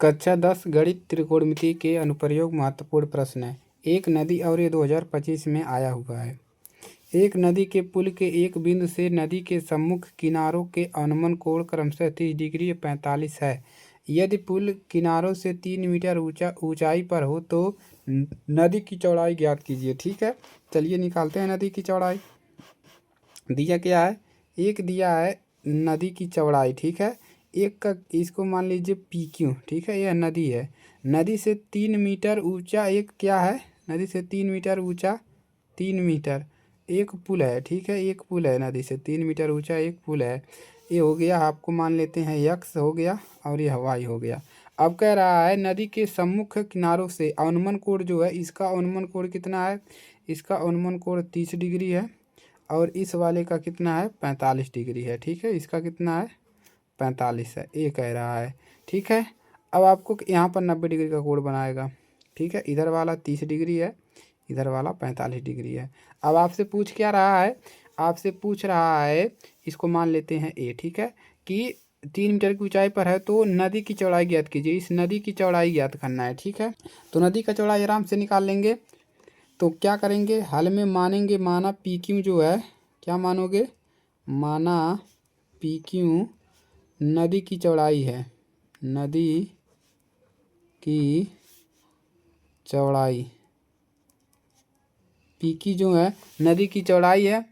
कक्षा 10 गणित त्रिकोणमिति के अनुप्रयोग महत्वपूर्ण प्रश्न है। एक नदी और ये 2025 में आया हुआ है। एक नदी के पुल के एक बिंदु से नदी के सम्मुख किनारों के अनुमान कोण क्रमशः 30 डिग्री और 45 है। यदि पुल किनारों से 3 मीटर ऊंचाई पर हो तो नदी की चौड़ाई ज्ञात कीजिए। ठीक है, चलिए निकालते हैं नदी की चौड़ाई। दिया क्या है? एक दिया है नदी की चौड़ाई, ठीक है। एक का इसको मान लीजिए पी क्यू, ठीक है। यह नदी है, नदी से 3 मीटर ऊंचा एक क्या है, नदी से 3 मीटर ऊंचा 3 मीटर एक पुल है, ठीक है। एक पुल है, नदी से 3 मीटर ऊंचा एक पुल है। ये हो गया, आपको मान लेते हैं यक्स हो गया और ये हवाई हो गया। अब कह रहा है नदी के सम्मुख किनारों से अनुमान कोण जो है, इसका अनुमान कोण कितना है? इसका अनुमान कोण 30 डिग्री है और इस वाले का कितना है? 45 डिग्री है, ठीक है। इसका कितना है? 45 है, ये कह रहा है, ठीक है। अब आपको यहाँ पर 90 डिग्री का कोण बनाएगा, ठीक है। इधर वाला 30 डिग्री है, इधर वाला 45 डिग्री है। अब आपसे पूछ क्या रहा है? आपसे पूछ रहा है, इसको मान लेते हैं ए, ठीक है, कि 3 मीटर की ऊंचाई पर है तो नदी की चौड़ाई ज्ञात कीजिए। इस नदी की चौड़ाई ज्ञात करना है, ठीक है। तो नदी का चौड़ाई आराम से निकाल लेंगे। तो क्या करेंगे, हल में मानेंगे, माना पी क्यू जो है, क्या मानोगे? माना पी क्यू नदी की चौड़ाई है, नदी की चौड़ाई पी की जो है नदी की चौड़ाई है।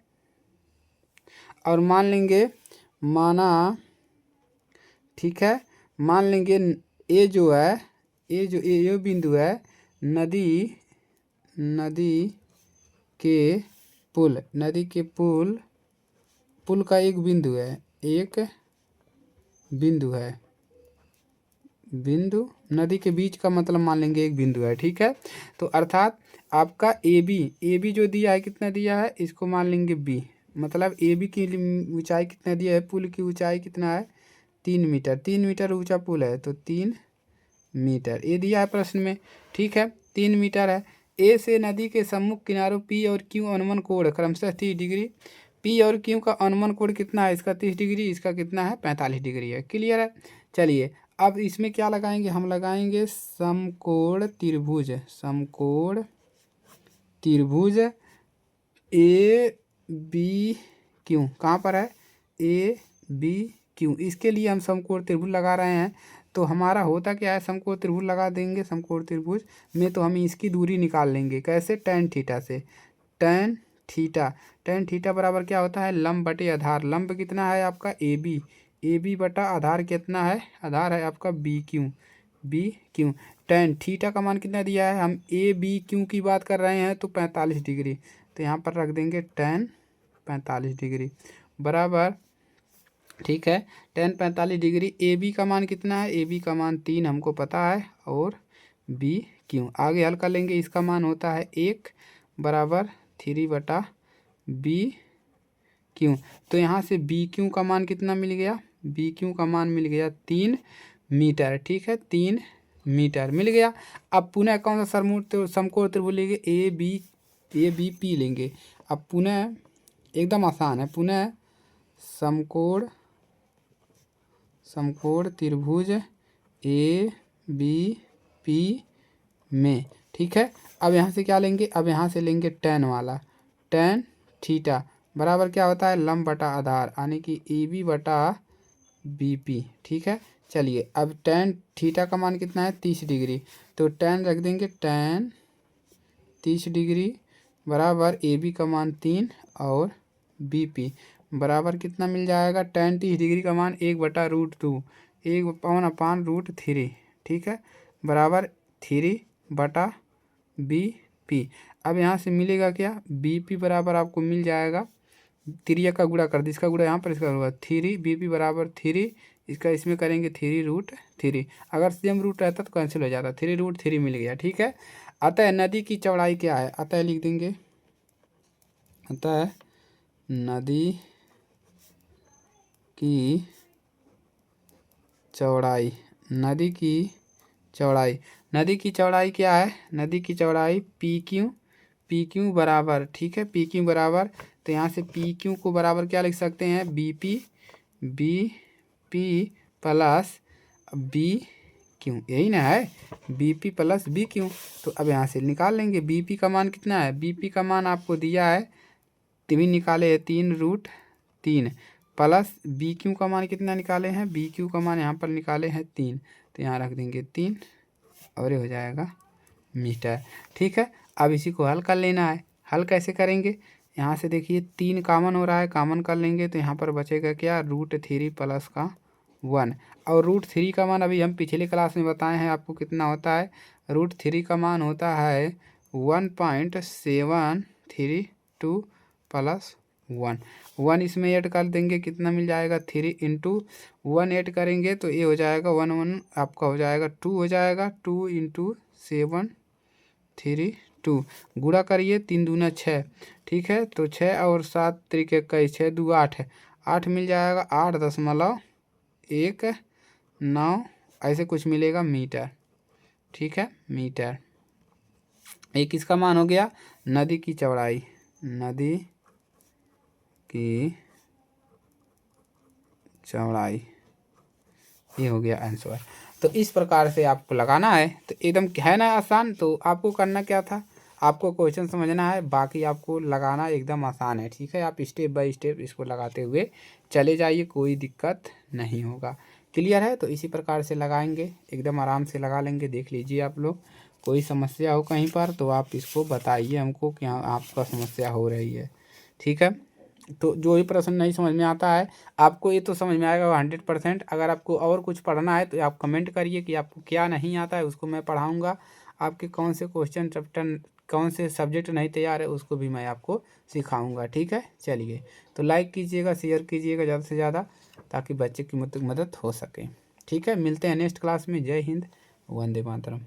और मान लेंगे, माना, ठीक है, मान लेंगे ए जो है, ये बिंदु है नदी के पुल, नदी के पुल का एक बिंदु है, एक बिंदु है, बिंदु नदी के बीच का मतलब मान लेंगे एक बिंदु है, ठीक है। तो अर्थात आपका ए बी जो दिया है, कितना दिया है? इसको मान लेंगे बी, मतलब ए बी की ऊंचाई कितना दिया है? पुल की ऊंचाई कितना है? 3 मीटर, 3 मीटर ऊंचा पुल है तो 3 मीटर ये दिया है प्रश्न में, ठीक है। 3 मीटर है। ए से नदी के सम्मुख किनारों पी और क्यू अनुमान कोण क्रमशः 30 डिग्री। पी और क्यू का अनुमान कोण कितना है? इसका 30 डिग्री, इसका कितना है? 45 डिग्री है। क्लियर है। चलिए अब इसमें क्या लगाएंगे? हम लगाएंगे समकोण त्रिभुज, समकोण त्रिभुज ए बी क्यू। कहाँ पर है? A B Q. इसके लिए हम समकोण त्रिभुज लगा रहे हैं। तो हमारा होता क्या है? समकोण त्रिभुज लगा देंगे। समकोण त्रिभुज में तो हम इसकी दूरी निकाल लेंगे, कैसे? tan थीटा से। tan थीटा बराबर क्या होता है? लंब बटे आधार। लंब कितना है आपका? ए बी बटा आधार कितना है? आधार है आपका बी क्यू। tan थीटा का मान कितना दिया है? हम ए बी क्यू की बात कर रहे हैं तो 45 डिग्री, तो यहाँ पर रख देंगे tan 45 डिग्री बराबर, ठीक है। tan 45 degree. ए बी का मान कितना है? ए बी का मान 3 हमको पता है, और बी क्यू आगे हल कर लेंगे। इसका मान होता है 1 बराबर 3 बटा बी क्यू। तो यहाँ से बी क्यू का मान कितना मिल गया? बी क्यू का मान मिल गया 3 मीटर, ठीक है। 3 मीटर मिल गया। अब पुनः कौन सा समकोण त्रिभुज लेंगे? ए बी पी लेंगे। अब पुनः एकदम आसान है, पुनः समकोण त्रिभुज ए बी पी में, ठीक है। अब यहाँ से क्या लेंगे? अब यहाँ से लेंगे tan वाला। tan थीटा बराबर क्या होता है? लंब बटा आधार, यानी कि ए बी बटा बी पी, ठीक है। चलिए अब tan थीटा का मान कितना है? 30 डिग्री, तो tan रख देंगे, tan 30 डिग्री बराबर ए बी का मान 3 और बी पी बराबर कितना मिल जाएगा? tan 30 डिग्री का मान 1/√2, 1/√3, ठीक है, बराबर 3 बटा बी पी। अब यहाँ से मिलेगा क्या? बी पी बराबर आपको मिल जाएगा, त्रिया का गुणा कर दी, इसका गुणा यहाँ पर, इसका होगा 3, बी पी बराबर 3, इसका इसमें करेंगे 3√3। अगर सेम रूट रहता तो कैंसिल हो जाता, 3√3 मिल गया, ठीक है। अतः नदी की चौड़ाई क्या है? अतः लिख देंगे, अतः नदी की चौड़ाई, नदी की चौड़ाई क्या है? नदी की चौड़ाई पी क्यू बराबर, ठीक है, पी क्यू बराबर, तो यहाँ से पी क्यू को बराबर क्या लिख सकते हैं? B P plus B Q, यही ना है, B P plus B Q. तो अब यहाँ से निकाल लेंगे बी पी का मान कितना है, बी पी का मान आपको दिया है, तभी निकाले है 3√3 प्लस बी क्यू का मान कितना निकाले हैं, बी क्यू का मान यहाँ पर निकाले हैं 3, तो यहाँ रख देंगे 3 और ये हो जाएगा मीटर। ठीक है, अब इसी को हल कर लेना है। हल कैसे करेंगे, यहाँ से देखिए 3 कॉमन हो रहा है, कॉमन कर लेंगे तो यहाँ पर बचेगा क्या, √3 प्लस का 1। और √3 का मान अभी हम पिछले क्लास में बताए हैं आपको कितना होता है, √3 का मान होता है 1.732 प्लस 1 इसमें ऐड कर देंगे, कितना मिल जाएगा, 3 × 1 ऐड करेंगे तो ये हो जाएगा 1 आपका हो जाएगा 2 हो जाएगा, 2 × 732 गुणा करिए, 3 दूना 6। ठीक है, तो 6 और 7 तरीके 21, 6 2 8 है, 8 मिल जाएगा 8.19 ऐसे कुछ मिलेगा मीटर। ठीक है, मीटर। एक इसका मान हो गया नदी की चौड़ाई, नदी की चौड़ाई, ये हो गया आंसर। तो इस प्रकार से आपको लगाना है, तो एकदम है ना आसान। तो आपको करना क्या था, आपको क्वेश्चन समझना है, बाकी आपको लगाना एकदम आसान है। ठीक है, आप स्टेप बाय स्टेप इसको लगाते हुए चले जाइए, कोई दिक्कत नहीं होगा। क्लियर है, तो इसी प्रकार से लगाएंगे, एकदम आराम से लगा लेंगे। देख लीजिए आप लोग, कोई समस्या हो कहीं पर तो आप इसको बताइए हमको कि हाँ आपका समस्या हो रही है। ठीक है, तो जो भी प्रश्न नहीं समझ में आता है आपको, ये तो समझ में आएगा 100%। अगर आपको और कुछ पढ़ना है तो आप कमेंट करिए कि आपको क्या नहीं आता है, उसको मैं पढ़ाऊँगा। आपके कौन से क्वेश्चन चैप्टर, कौन से सब्जेक्ट नहीं तैयार है, उसको भी मैं आपको सिखाऊंगा। ठीक है, चलिए, तो लाइक कीजिएगा, शेयर कीजिएगा ज़्यादा से ज़्यादा, ताकि बच्चे की मदद हो सके। ठीक है, मिलते हैं नेक्स्ट क्लास में। जय हिंद, वंदे मातरम।